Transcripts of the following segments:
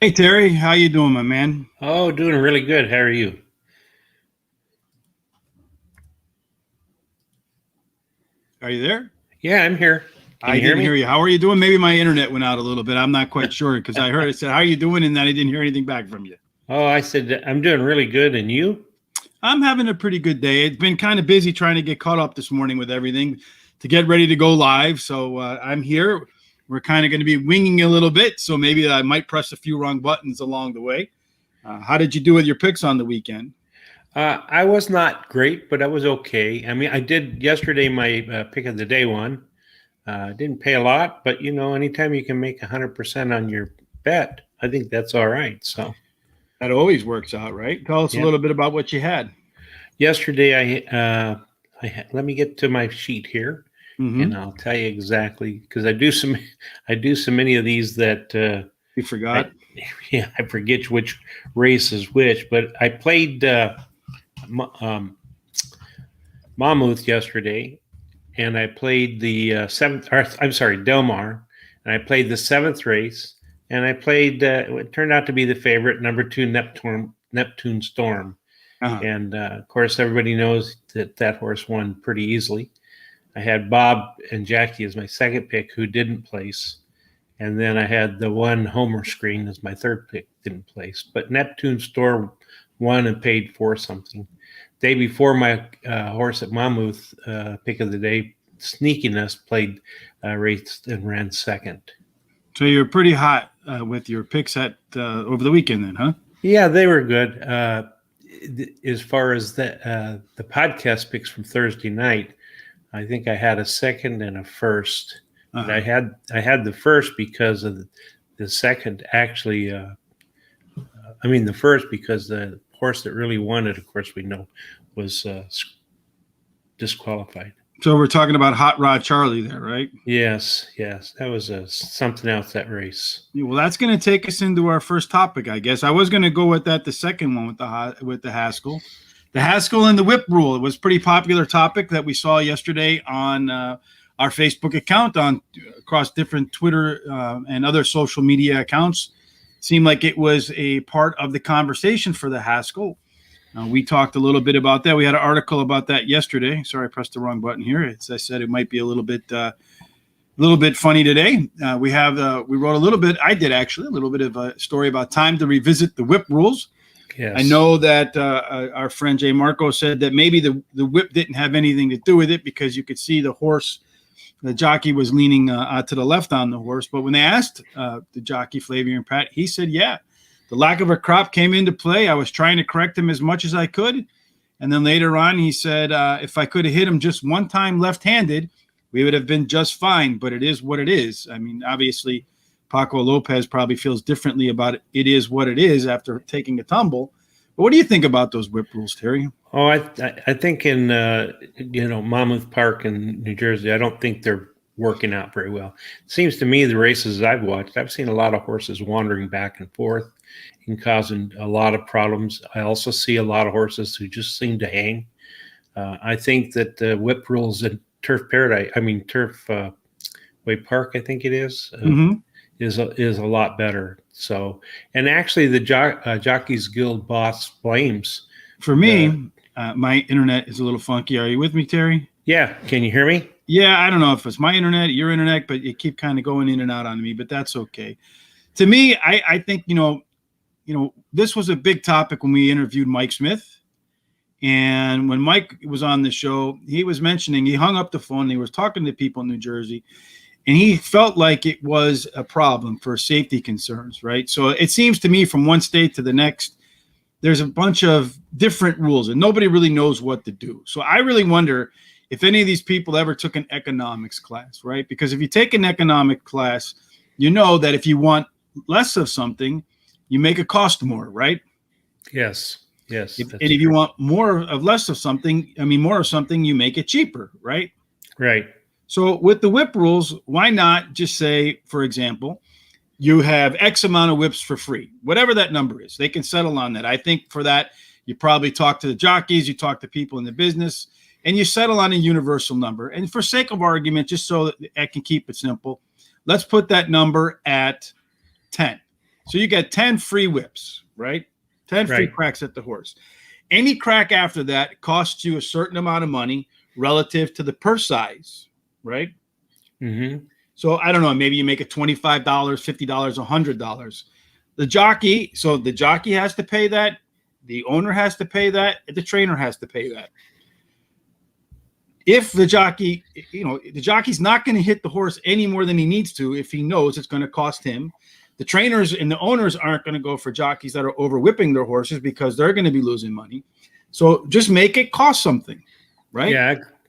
Hey Terry, how you doing, my man? Oh, doing really good. How are you? Are you there? Yeah, I'm here. Can I you hear didn't hear me? you. How are you doing? Maybe my internet went out a little bit. I'm not quite sure because I heard it said, "How are you doing?" and then I didn't hear anything back from you. Oh, I said I'm doing really good. And you? I'm having a pretty good day. It's been kind of busy trying to get caught up this morning with everything to get ready to go live. So I'm here. We're kind of going to be winging a little bit, so maybe I might press a few wrong buttons along the way. How did you do with your picks on the weekend? I was not great, but I was okay. I mean, I did yesterday my pick of the day one. Didn't pay a lot, but anytime you can make 100% on your bet, I think that's all right. So, That always works out, right? Tell us a yeah. little bit about what you had. Yesterday, let me get to my sheet here, and Mm-hmm. I'll tell you exactly because I do so many of these that You I forgot. yeah, I forget which race is which, but I played um, Monmouth yesterday, and I played the seventh. Or, I'm sorry, Del Mar, and I played the seventh race, and I played. It turned out to be the favorite, number two Neptune Storm, Uh-huh. and of course everybody knows that that horse won pretty easily. I had Bob and Jackie as my second pick, who didn't place. And then I had the one homer screen as my third pick, didn't place. But Neptune Store won and paid for something. Day before my horse at Monmouth, pick of the day, Sneakiness played raced and ran second. So you're pretty hot with your picks at over the weekend, then, huh? Yeah, they were good. As far as the podcast picks from Thursday night, I think I had a second and a first. But Uh-huh. I had the first because of the second actually. I mean the first because the horse that really won it, of course, we know was disqualified. So we're talking about Hot Rod Charlie there, right? Yes, yes, that was something else that race. Yeah, well, that's going to take us into our first topic, I guess. I was going to go with that, the second one with the Haskell, and the whip rule. It was a pretty popular topic that we saw yesterday on our Facebook account, on across different Twitter and other social media accounts. Seemed like it was a part of the conversation for the Haskell. We talked a little bit about that. We had an article about that yesterday. Sorry, I pressed the wrong button here. I said it might be a little bit funny today. We wrote a little bit. I did actually a little bit of a story about time to revisit the whip rules. I Yes, know that our friend Jay Marco said that maybe the whip didn't have anything to do with it because you could see the jockey was leaning to the left on the horse. But when they asked the jockey Flavian Pratt, he said, "Yeah, the lack of a crop came into play. I was trying to correct him as much as I could." And then later on, he said, if I could have hit him just one time left-handed, we would have been just fine. But it is what it is. I mean, obviously, Paco Lopez probably feels differently about it. It is what it is after taking a tumble. But what do you think about those whip rules, Terry? oh, I think in Monmouth Park in New Jersey, I don't think they're working out very well. It seems to me the races I've watched, I've seen a lot of horses wandering back and forth and causing a lot of problems. I also see a lot of horses who just seem to hang. I think that the whip rules in Turf Way Park, I think it Mm-hmm. is a lot better. So, and actually, the Jockeys Guild boss blames For the. me, my internet is a little funky. Are you with me, Terry? Yeah, can you hear me? Yeah, I don't know if it's my internet, your internet, but you keep kind of going in and out on me. But that's okay. To me, I think this was a big topic when we interviewed Mike Smith. And when Mike was on the show, he was mentioning, he hung up the phone, he was talking to people in New Jersey, and he felt like it was a problem for safety concerns, right? So it seems to me from one state to the next, there's a bunch of different rules and nobody really knows what to do. So I really wonder if any of these people ever took an economics class, right? Because if you take an economic class, you know that if you want less of something, you make it cost more, right? Yes, yes, And that's if you true. want more of something, you make it cheaper, right? Right. So with the whip rules, why not just say, for example, you have X amount of whips for free, whatever that number is. They can settle on that. I think for that, you probably talk to the jockeys, you talk to people in the business, and you settle on a universal number. And for sake of argument, just so that I can keep it simple, let's put that number at 10. So you get 10 free whips, right? 10 free Right. cracks at the horse. Any crack after that costs you a certain amount of money relative to the purse size, right? Mm-hmm. So I don't know, maybe you make it $25, $50, $100. The jockey has to pay that. The owner has to pay that. The trainer has to pay that. If the jockey, the jockey's not going to hit the horse any more than he needs to if he knows it's going to cost him. The trainers and the owners aren't going to go for jockeys that are over whipping their horses because they're going to be losing money. So just make it cost something, right?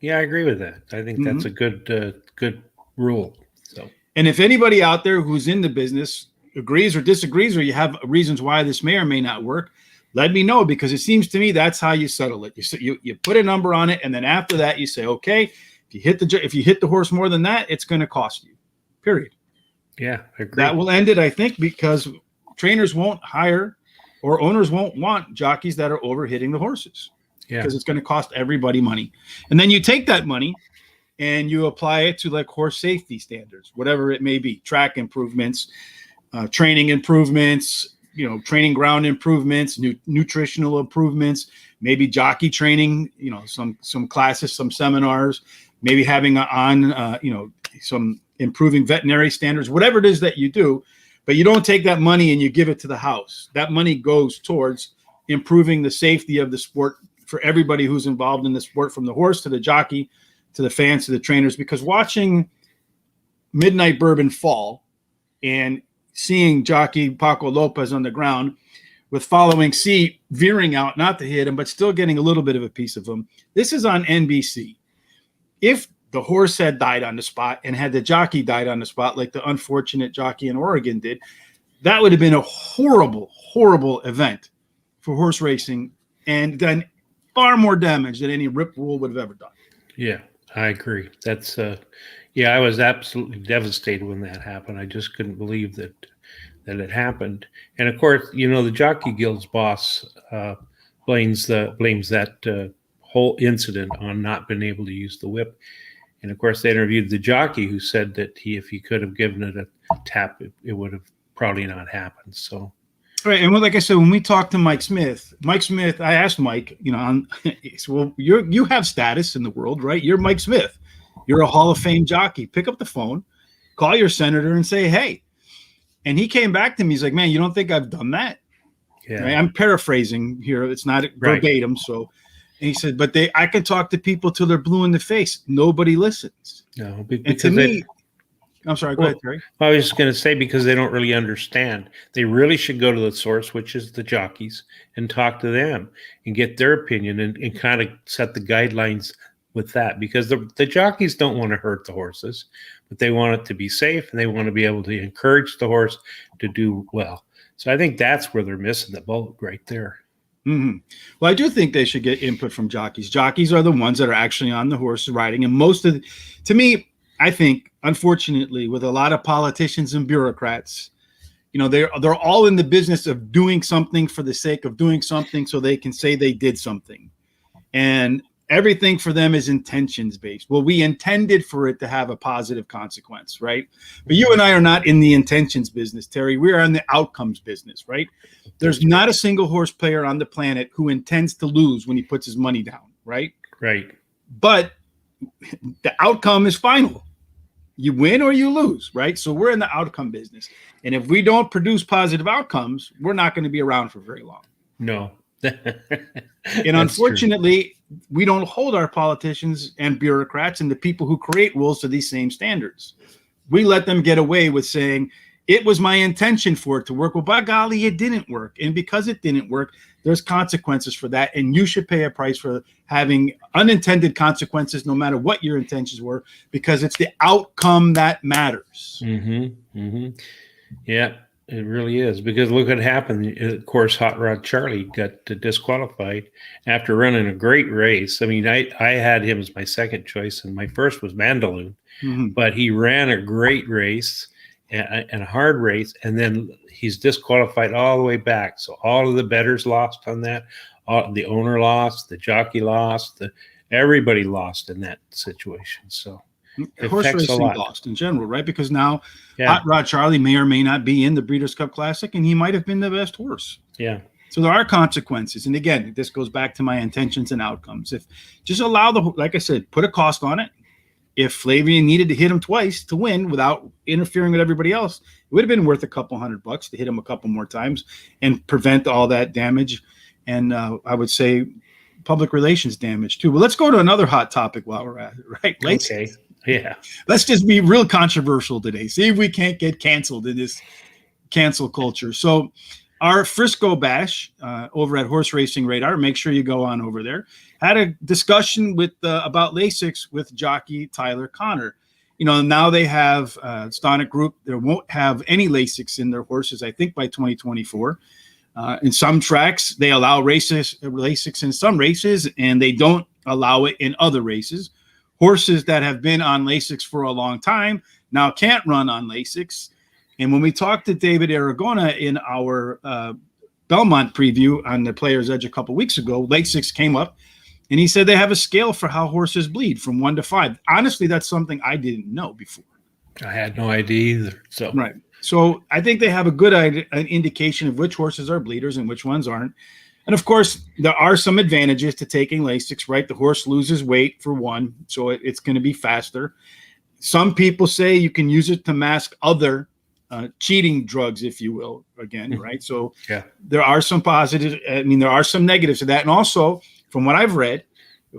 Yeah, I agree with that. I think that's a good rule. So, and if anybody out there who's in the business agrees or disagrees, or you have reasons why this may or may not work, let me know, because it seems to me that's how you settle it. You put a number on it, and then after that you say, okay, if you hit the horse more than that, it's going to cost you. Period. Yeah, I agree. That will end it, I think, because trainers won't hire or owners won't want jockeys that are over hitting the horses. Yeah, because it's going to cost everybody money. And then you take that money and you apply it to like horse safety standards, whatever it may be, track improvements, training improvements, training ground improvements, nutritional improvements, maybe jockey training, some classes, some seminars, maybe having some improving veterinary standards, whatever it is that you do. But you don't take that money and you give it to the house. That money goes towards improving the safety of the sport for everybody who's involved in the sport, from the horse to the jockey, to the fans, to the trainers. Because watching Midnight Bourbon fall and seeing jockey Paco Lopez on the ground with following C veering out, not to hit him, but still getting a little bit of a piece of him. This is on NBC. If the horse had died on the spot and had the jockey died on the spot, like the unfortunate jockey in Oregon did, that would have been a horrible, horrible event for horse racing, and done far more damage than any rip rule would have ever done. Yeah, I agree. That's I was absolutely devastated when that happened. I just couldn't believe that it happened. And of course, the Jockey Guild's boss blames that whole incident on not being able to use the whip. And of course, they interviewed the jockey, who said that if he could have given it a tap, it would have probably not happened. So. Right, and like I said, when we talked to Mike Smith, I asked Mike, well, you have status in the world, right? You're Mike Smith. You're a Hall of Fame jockey. Pick up the phone, call your senator, and say, hey. And he came back to me. He's like, man, you don't think I've done that? Yeah, right? I'm paraphrasing here. It's not verbatim. Right. So, and he said, but I can talk to people till they're blue in the face. Nobody listens. No, and to me. I'm sorry, go ahead, Terry. I was just going to say, because they don't really understand. They really should go to the source, which is the jockeys, and talk to them and get their opinion and kind of set the guidelines with that. Because the jockeys don't want to hurt the horses, but they want it to be safe, and they want to be able to encourage the horse to do well. So I think that's where they're missing the boat right there. Mm-hmm. Well, I do think they should get input from jockeys. Jockeys are the ones that are actually on the horse riding. And to me, I think, unfortunately, with a lot of politicians and bureaucrats, they're all in the business of doing something for the sake of doing something so they can say they did something. And everything for them is intentions based. Well, we intended for it to have a positive consequence, right? But you and I are not in the intentions business, Terry. We are in the outcomes business, right? There's not a single horse player on the planet who intends to lose when he puts his money down, right? Right. But the outcome is final. You win or you lose, right? So we're in the outcome business. And if we don't produce positive outcomes, we're not going to be around for very long. No. And unfortunately, we don't hold our politicians and bureaucrats and the people who create rules to these same standards. We let them get away with saying, it was my intention for it to work. Well, by golly, it didn't work. And because it didn't work, there's consequences for that. And you should pay a price for having unintended consequences, no matter what your intentions were, because it's the outcome that matters. Mm-hmm. Mm-hmm. Yeah, it really is. Because look what happened. Of course, Hot Rod Charlie got disqualified after running a great race. I mean, I had him as my second choice, and my first was Mandaloon. Mm-hmm. But he ran a great race. And a hard race, and then he's disqualified all the way back. So all of the bettors lost on that. The owner lost, the jockey lost, everybody lost in that situation. So It Horse affects a racing lot. lost in general, right? Because now Yeah. Hot Rod Charlie may or may not be in the Breeders' Cup Classic, and he might have been the best horse. Yeah. So there are consequences. And again, this goes back to my intentions and outcomes. If just allow like I said, put a cost on it. If Flavian needed to hit him twice to win without interfering with everybody else, it would have been worth a couple $100 to hit him a couple more times and prevent all that damage. And I would say public relations damage too. But let's go to another hot topic while we're at it, right? Lasix. Okay. Yeah. Let's just be real controversial today. See if we can't get canceled in this cancel culture. So our Frisco Bash over at Horse Racing Radar, make sure you go on over there, had a discussion with about Lasix with jockey Tyler Connor. Now they have Stonic Group. They won't have any Lasix in their horses, I think, by 2024. In some tracks, they allow Lasix in some races, and they don't allow it in other races. Horses that have been on Lasix for a long time now can't run on Lasix. And when we talked to David Aragona in our Belmont preview on the Player's Edge a couple weeks ago, Lasix came up, and he said they have a scale for how horses bleed from 1 to 5. Honestly, that's something I didn't know before. I had no idea either. So right. So I think they have a good an indication of which horses are bleeders and which ones aren't. And of course, there are some advantages to taking Lasix, right? The horse loses weight for one, so it's going to be faster. Some people say you can use it to mask other cheating drugs, if you will, again, right? So yeah, there are some positives. I mean, there are some negatives to that. And also, from what I've read,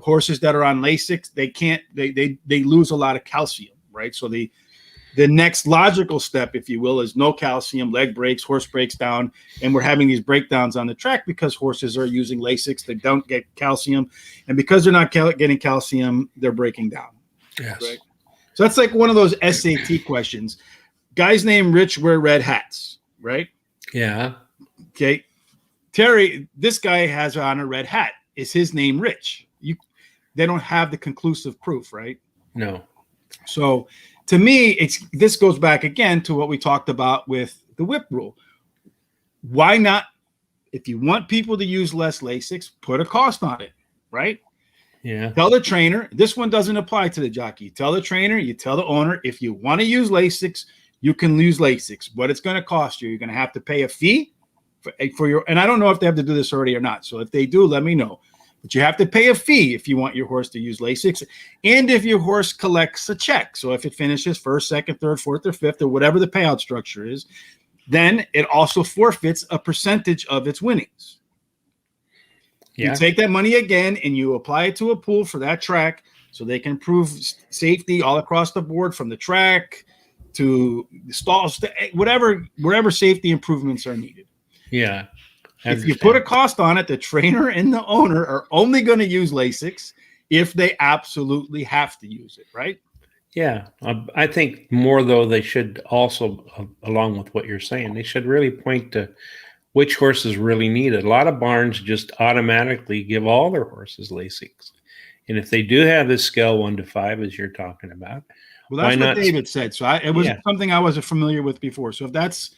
horses that are on Lasix, they lose a lot of calcium, right? So the next logical step, if you will, is no calcium, leg breaks, horse breaks down, and we're having these breakdowns on the track because horses are using Lasix. They don't get calcium, and because they're not getting calcium, they're breaking down. yes, right? So that's like one of those SAT questions. Guys named Rich wear red hats, right? yeah, Okay. Terry, this guy has on a red hat. Is his name Rich? They don't have the conclusive proof, right? no, So to me, this goes back again to what we talked about with the whip rule. Why not? If you want people to use less Lasix, put a cost on it, right? yeah, Tell the trainer. This one doesn't apply to the jockey. Tell the trainer, you tell the owner, if you want to use Lasix, you can use Lasix. What it's going to cost you, you're going to have to pay a fee for your, and I don't know if they have to do this already or not. So if they do, let me know. But you have to pay a fee if you want your horse to use Lasix, and if your horse collects a check. So if it finishes first, second, third, fourth, or fifth, or whatever the payout structure is, then it also forfeits a percentage of its winnings. yeah, You take that money again and you apply it to a pool for that track so they can prove safety all across the board, from the track to the stalls, to wherever safety improvements are needed. yeah. If you put a cost on it, the trainer and the owner are only going to use Lasix if they absolutely have to use it, right? Yeah, I think more, though, they should also, along with what you're saying, they should really point to which horses really need it. A lot of barns just automatically give all their horses Lasix. And if they do have this scale 1 to 5, as you're talking about, well, that's what David said. So it was something I wasn't familiar with before. So if that's,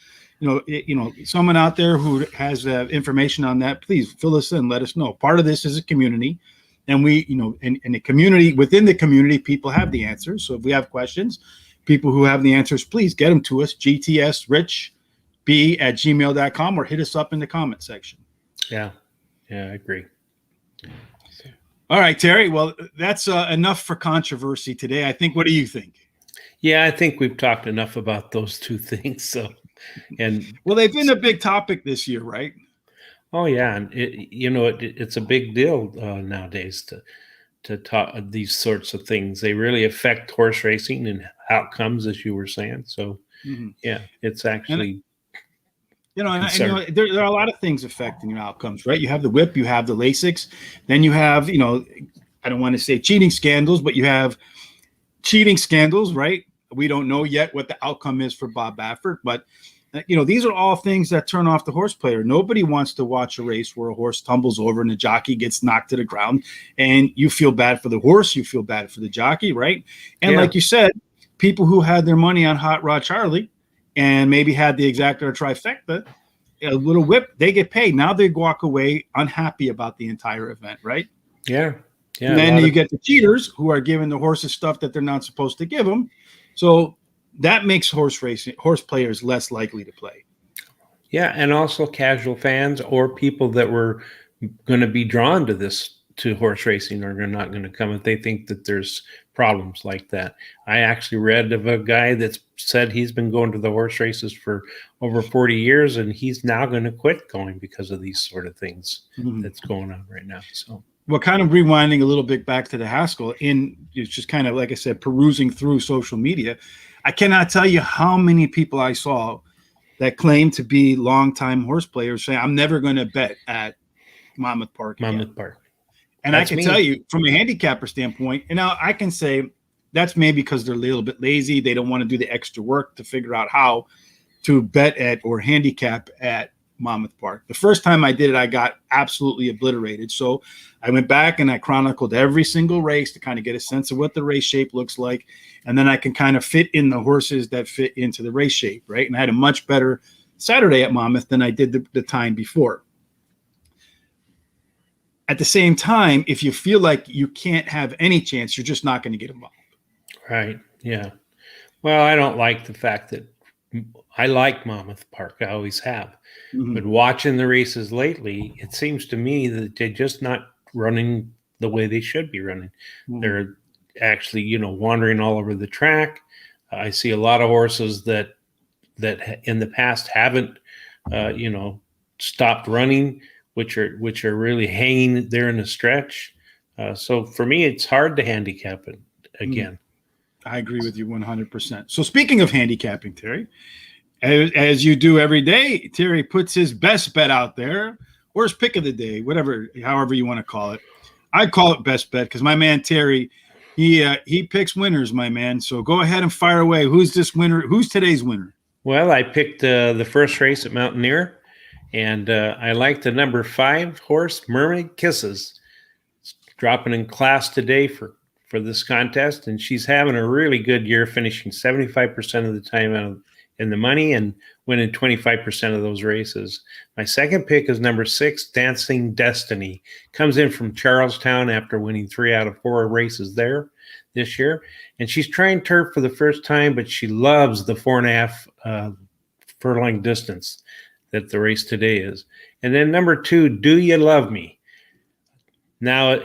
someone out there who has information on that, please fill us in, let us know. Part of this is a community, and we, in the community, within the community, people have the answers. So if we have questions, people who have the answers, please get them to us, gtsrichb@gmail.com, or hit us up in the comment section. Yeah, I agree. All right, Terry. Well, that's enough for controversy today, I think. What do you think? Yeah, I think we've talked enough about those two things. So, well, they've been a big topic this year, right? Oh yeah, and it's a big deal nowadays to talk these sorts of things. They really affect horse racing and outcomes, as you were saying. So, yeah, it's actually. There are a lot of things affecting your outcomes, right? You have the whip, you have the Lasix, then you have, I don't want to say cheating scandals, but you have cheating scandals, right? We don't know yet what the outcome is for Bob Baffert, but these are all things that turn off the horse player. Nobody wants to watch a race where a horse tumbles over and the jockey gets knocked to the ground, and you feel bad for the horse, you feel bad for the jockey, right? And like you said, people who had their money on Hot Rod Charlie and maybe had the exacta or trifecta, a little whip, they get paid. Now they walk away unhappy about the entire event, right? Yeah, Yeah, And then you get the cheaters who are giving the horses stuff that they're not supposed to give them. So that makes horse players less likely to play. Yeah, and also casual fans or people that were going to be drawn to horse racing are not going to come if they think that there's problems like that. I actually read of a guy that said he's been going to the horse races for over 40 years and he's now going to quit going because of these sort of things that's going on right now. So, well, kind of rewinding a little bit back to the Haskell, it's just kind of, like I said, perusing through social media. I cannot tell you how many people I saw that claim to be longtime horse players say, I'm never going to bet at Monmouth Park again. Monmouth Park. And that's I can tell you from a handicapper standpoint, and now I can say that's maybe because they're a little bit lazy. They don't want to do the extra work to figure out how to bet at or handicap at Monmouth Park. The first time I did it, I got absolutely obliterated. So I went back and I chronicled every single race to kind of get a sense of what the race shape looks like. And then I can kind of fit in the horses that fit into the race shape, right? And I had a much better Saturday at Monmouth than I did the time before. At the same time, if you feel like you can't have any chance, you're just not going to get involved. Right. Yeah. Well, I don't like the fact that I like Monmouth Park. I always have. But watching the races lately, it seems to me that they're just not running the way they should be running. They're actually, wandering all over the track. I see a lot of horses that in the past haven't, stopped running, which are really hanging there in a stretch. So for me, it's hard to handicap it again. I agree with you 100%. So speaking of handicapping, Terry, as you do every day, Terry puts his best bet out there. Worst pick of the day, however you want to call it. I call it best bet because my man Terry, he picks winners, my man. So go ahead and fire away. Who's this winner? Who's today's winner? Well, I picked the first race at Mountaineer, and I like the number 5 horse, Mermaid Kisses. It's dropping in class today for this contest, and she's having a really good year, finishing 75% of the time in the money and winning 25% of those races. My second pick is number 6, Dancing Destiny. Comes in from Charlestown after winning 3 out of 4 races there this year. And she's trying turf for the first time, but she loves the 4.5 furlong distance that the race today is. And then number 2, Do You Love Me? Now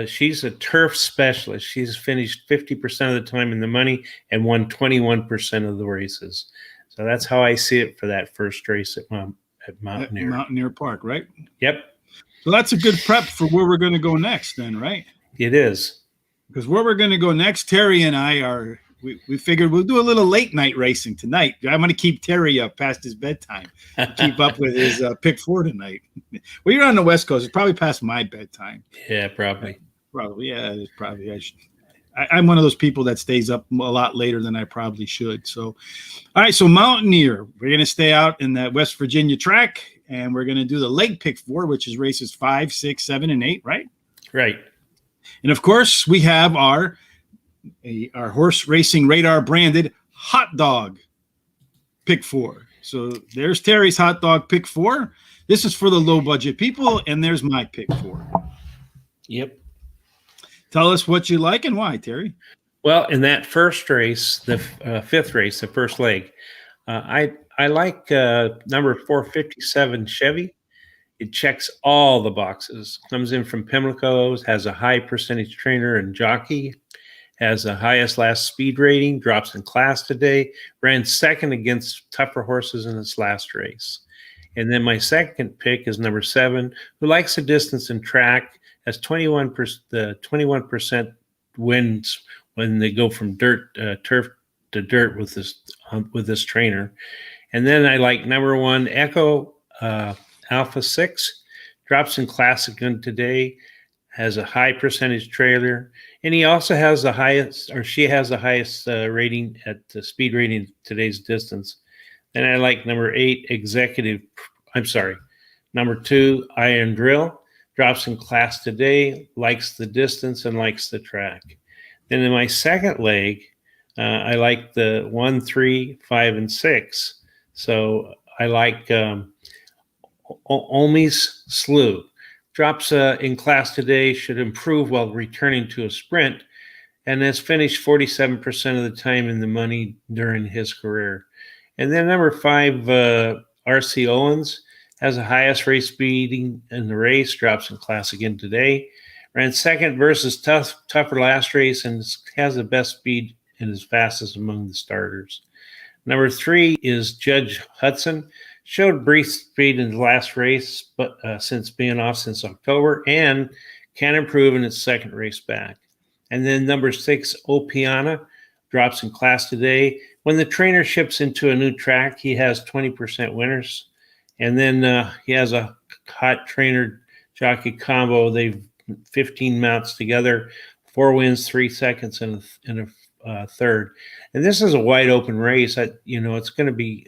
she's a turf specialist. She's finished 50% of the time in the money and won 21% of the races. So that's how I see it for that first race at Mountaineer. Mountaineer Park, right? Yep. So that's a good prep for where we're going to go next then, right? It is. Because where we're going to go next, Terry and I we figured we'll do a little late night racing tonight. I'm going to keep Terry up past his bedtime to keep up with his pick 4 tonight. Well, you're on the West Coast. It's probably past my bedtime. Yeah, probably. Probably, yeah. It's probably. I'm one of those people that stays up a lot later than I probably should. So, all right. So Mountaineer, we're going to stay out in that West Virginia track, and we're going to do the late pick 4, which is races 5, 6, 7, and 8, right? Right. And of course, we have our horse racing radar branded hot dog pick 4. So there's Terry's hot dog pick 4. This is for the low budget people, and there's my pick 4. Yep. Tell us what you like and why, Terry. Well, in that first race, the 5th race, the first leg, I like number 457 Chevy. It checks all the boxes. Comes in from Pimlico, has a high percentage trainer and jockey, has the highest last speed rating, drops in class today, ran second against tougher horses in its last race. And then my second pick is number 7, who likes the distance and track, has 21% wins when they go from turf to dirt with this trainer. And then I like number 1, Echo Alpha 6, drops in class again today, has a high percentage trailer, and he also has the highest, or she has the highest rating at the speed rating today's distance. Then I like number 8, number 2, Iron Drill, drops in class today, likes the distance and likes the track. Then in my second leg, I like the 1, 3, 5, and 6. So I like Omi's Slew. drops in class today, should improve while returning to a sprint, and has finished 47% of the time in the money during his career. And then number 5, R.C. Owens, has the highest race speed in the race, drops in class again today. Ran second versus tougher last race and has the best speed and is fastest among the starters. Number 3 is Judge Hudson. Showed brief speed in the last race, but since being off since October, and can improve in its second race back. And then number 6, Opiana, drops in class today. When the trainer ships into a new track, he has 20% winners. And then he has a hot trainer jockey combo. They've 15 mounts together, 4 wins, 3 seconds, and a third. And this is a wide open race. It's going to be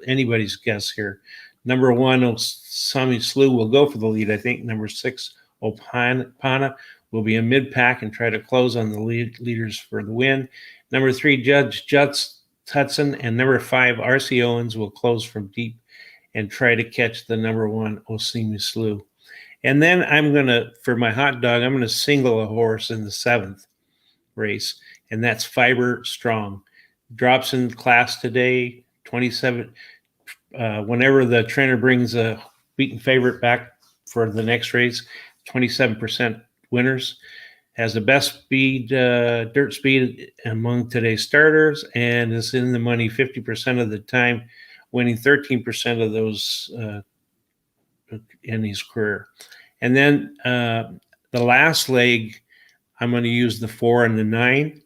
anybody's guess here. Number 1, Osami Slew will go for the lead. I think number 6, Opana, will be a mid-pack and try to close on the leaders for the win. Number 3, Judge Hudson, and number 5, R.C. Owens, will close from deep and try to catch the number 1, Osami Slew. And then for my hot dog, I'm going to single a horse in the 7th race, and that's Fiber Strong. Drops in class today, 27. Whenever the trainer brings a beaten favorite back for the next race, 27% winners. Has the best speed, dirt speed among today's starters, and is in the money 50% of the time, winning 13% of those in his career. And then the last leg, I'm going to use the 4 and the 9.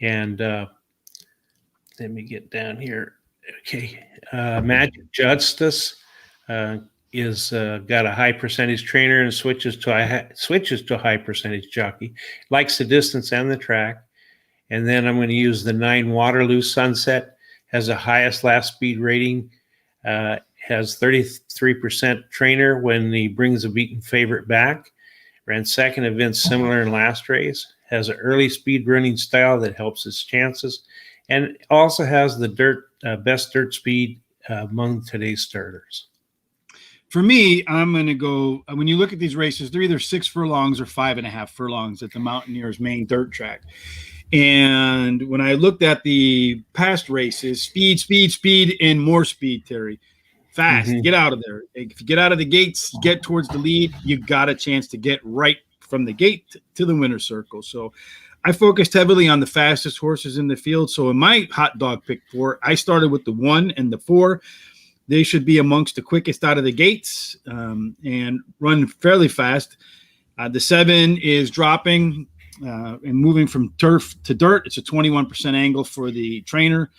And let me get down here. Okay. Magic Justice is got a high percentage trainer and switches to a high percentage jockey. Likes the distance and the track. And then I'm going to use the 9 Waterloo Sunset. Has the highest last speed rating. Has 33% trainer when he brings a beaten favorite back. Ran second events similar in last race. Has an early speed running style that helps his chances, and also has the best dirt speed among today's starters. For me, I'm going to go, when you look at these races, they're either 6 furlongs or 5.5 furlongs at the Mountaineer's main dirt track. And when I looked at the past races, speed, and more speed, Terry. Fast, Get out of there. If you get out of the gates, get towards the lead, you got a chance to get right from the gate to the winner's circle. So I focused heavily on the fastest horses in the field. So in my hot dog pick 4, I started with the 1 and the 4. They should be amongst the quickest out of the gates and run fairly fast. The 7 is dropping and moving from turf to dirt. It's a 21% angle for the trainer.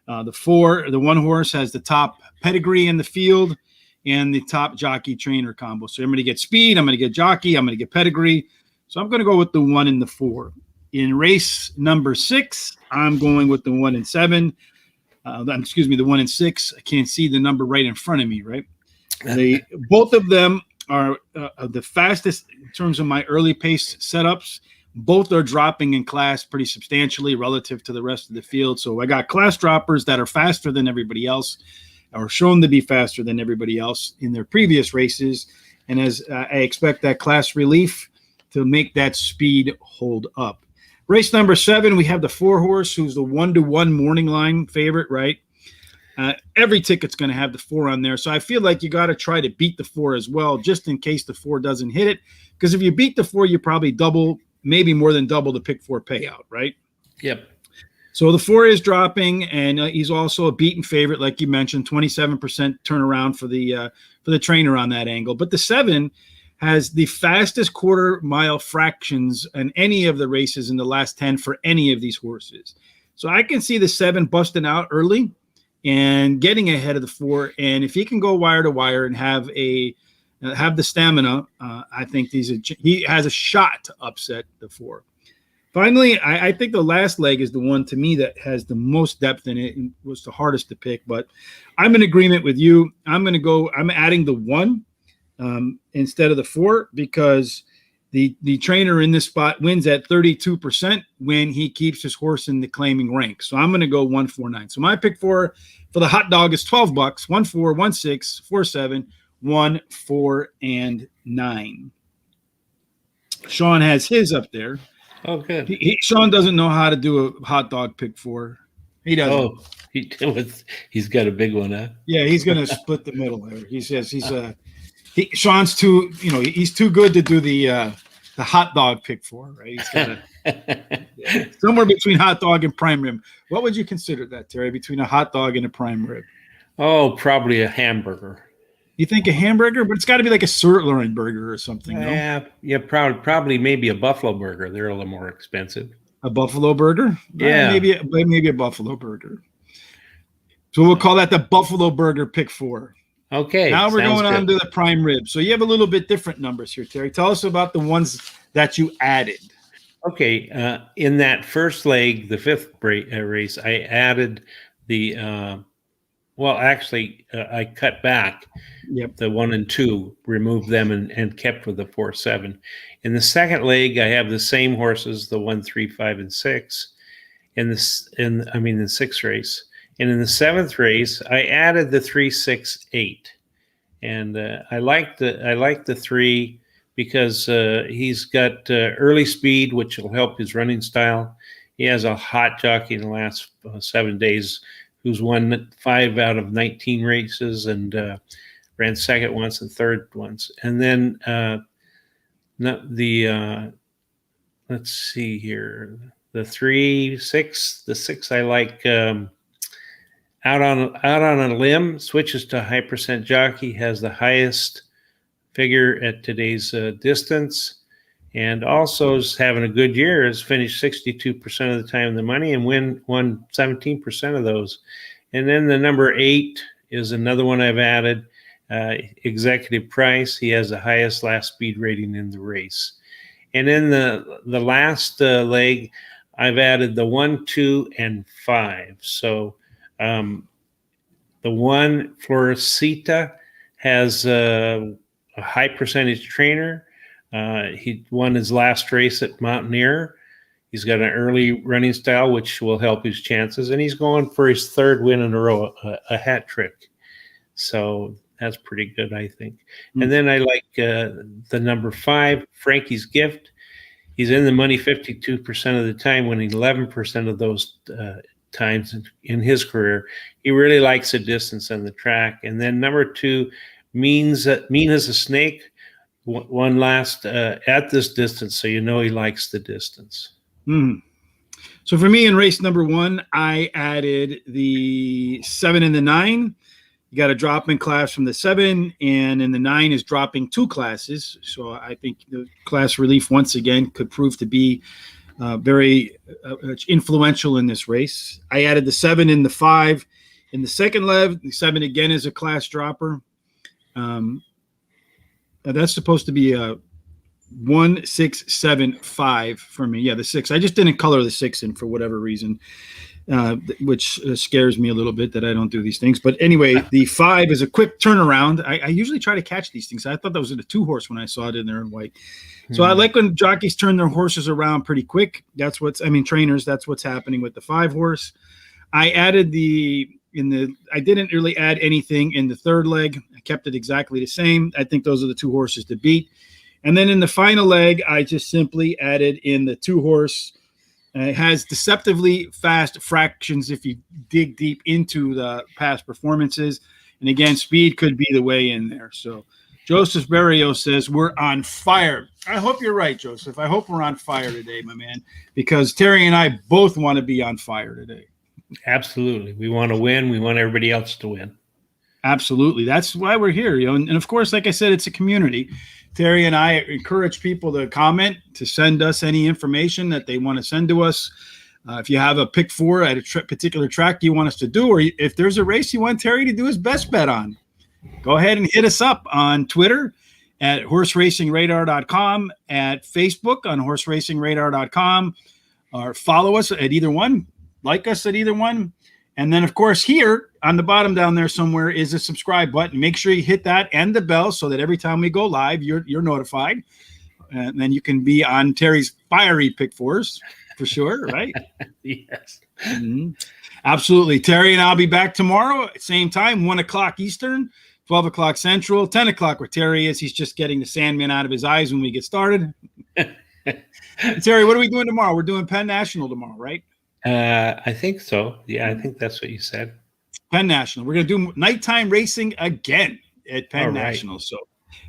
The 1 horse has the top pedigree in the field and the top jockey trainer combo. So I'm going to get speed, I'm going to get jockey, I'm going to get pedigree. So I'm going to go with the 1 and the 4. In race number 6, I'm going with the 1 and 7. The 1 and 6. I can't see the number right in front of me, right? Both of them are the fastest in terms of my early pace setups. Both are dropping in class pretty substantially relative to the rest of the field. So I got class droppers that are faster than everybody else, or shown to be faster than everybody else in their previous races. And as I expect that class relief to make that speed hold up. Race number 7, we have the 4 horse, who's the 1-to-1 morning line favorite, right? Every ticket's going to have the 4 on there. So I feel like you got to try to beat the 4 as well, just in case the 4 doesn't hit it. Because if you beat the 4, you probably maybe more than double the pick 4 payout, right? Yep. So the 4 is dropping, and he's also a beaten favorite, like you mentioned, 27% turnaround for the trainer on that angle. But the 7 has the fastest quarter-mile fractions in any of the races in the last 10 for any of these horses. So I can see the 7 busting out early and getting ahead of the 4. And if he can go wire to wire and have the stamina, I think he has a shot to upset the 4. Finally, I think the last leg is the one to me that has the most depth in it and was the hardest to pick. But I'm in agreement with you. I'm adding the 1 instead of the 4 because the trainer in this spot wins at 32% when he keeps his horse in the claiming rank. So I'm going to go 1, 4, 9. So my pick 4 for the hot dog is $12. 1, 4, 1, 6, 4, 7, 1, 4, and 9. Sean has his up there. Oh, good. Sean doesn't know how to do a hot dog pick 4. He doesn't. Oh, he's got a big one, huh? Yeah, he's going to split the middle there. He says Sean's too, he's too good to do the hot dog pick 4, right? He's got somewhere between hot dog and prime rib. What would you consider that, Terry, between a hot dog and a prime rib? Oh, probably a hamburger. You think a hamburger, but it's got to be like a sirloin burger or something, no? Yeah, probably maybe a buffalo burger. They're a little more expensive. A buffalo burger? Yeah. Maybe a buffalo burger. So we'll call that the buffalo burger pick 4. Okay. Now we're going on to the prime rib. So you have a little bit different numbers here, Terry. Tell us about the ones that you added. Okay. In that first leg, the fifth race, I added the I cut back the 1 and 2, removed them and kept with the 4, 7. In the second leg, I have the same horses, the 1, 3, 5, and 6. In the sixth race. And in the seventh race, I added the 3, 6, 8. And I like the 3 because he's got early speed, which will help his running style. He has a hot jockey in the last 7 days who's won 5 out of 19 races and ran second once and third once. And then let's see here, the 3, 6, the 6 I like out on a limb, switches to high percent jockey, has the highest figure at today's distance, and also is having a good year. Has finished 62% of the time in the money and won 17% of those. And then the number 8 is another one I've added, Executive Price. He has the highest last speed rating in the race. And in the last leg, I've added the 1, 2, and 5. So the 1, Floricita, has a high percentage trainer. He won his last race at Mountaineer. He's got an early running style, which will help his chances. And he's going for his 3rd win in a row, a hat trick. So that's pretty good, I think. Mm-hmm. And then I like the number 5, Frankie's Gift. He's in the money 52% of the time, winning 11% of those times in his career. He really likes the distance and the track. And then number 2, Mean as a Snake, won last at this distance, so he likes the distance. So for me in race number 1, I added the 7 and the 9. You got a drop in class from the 7, and in the 9 is dropping 2 classes. So I think the class relief once again could prove to be very influential in this race. I added the 7 and the 5 in the second leg. The 7 again is a class dropper. That's supposed to be a 1, 6, 7, 5 for me. Yeah, the 6. I just didn't color the 6 in for whatever reason, which scares me a little bit that I don't do these things. But anyway, the 5 is a quick turnaround. I usually try to catch these things. I thought that was in a 2-horse when I saw it in there in white. So I like when jockeys turn their horses around pretty quick. Trainers, that's what's happening with the 5-horse. I added I didn't really add anything in the 3rd leg. I kept it exactly the same. I think those are the 2 horses to beat. And then in the final leg, I just simply added in the 2-horse. It has deceptively fast fractions if you dig deep into the past performances. And again, speed could be the way in there. So Joseph Berrios says, we're on fire. I hope you're right, Joseph. I hope we're on fire today, my man, because Terry and I both want to be on fire today. Absolutely. We want to win. We want everybody else to win. Absolutely. That's why we're here. And of course, like I said, it's a community. Terry and I encourage people to comment, to send us any information that they want to send to us. If you have a pick 4 at a particular track you want us to do, or if there's a race you want Terry to do his best bet on, go ahead and hit us up on Twitter at horseracingradar.com, at Facebook on horseracingradar.com, or follow us at either one. Like us at either one. And then, of course, here on the bottom down there somewhere is a subscribe button. Make sure you hit that and the bell so that every time we go live, you're notified. And then you can be on Terry's fiery pick 4s for sure, right? Yes. Mm-hmm. Absolutely. Terry and I'll be back tomorrow at same time, 1 o'clock Eastern, 12 o'clock Central, 10 o'clock where Terry is. He's just getting the Sandman out of his eyes when we get started. Terry, what are we doing tomorrow? We're doing Penn National tomorrow, right? I think so. Yeah, I think that's what you said. Penn National. We're going to do nighttime racing again at Penn National. So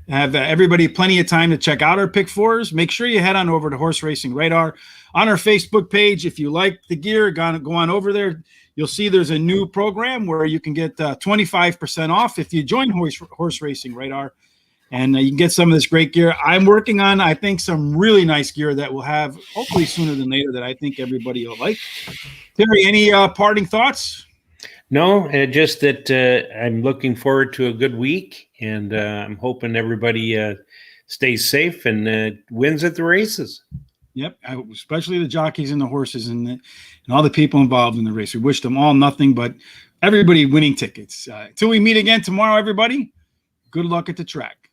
have everybody plenty of time to check out our pick fours. Make sure you head on over to Horse Racing Radar on our Facebook page. If you like the gear, go on over there. You'll see there's a new program where you can get 25% off if you join Horse Racing Radar, and you can get some of this great gear. I'm working on, I think, some really nice gear that we'll have hopefully sooner than later that I think everybody will like. Terry, any parting thoughts? No, just that I'm looking forward to a good week, and I'm hoping everybody stays safe and wins at the races. Yep, especially the jockeys and the horses and all the people involved in the race. We wish them all nothing but everybody winning tickets. Till we meet again tomorrow, everybody, good luck at the track.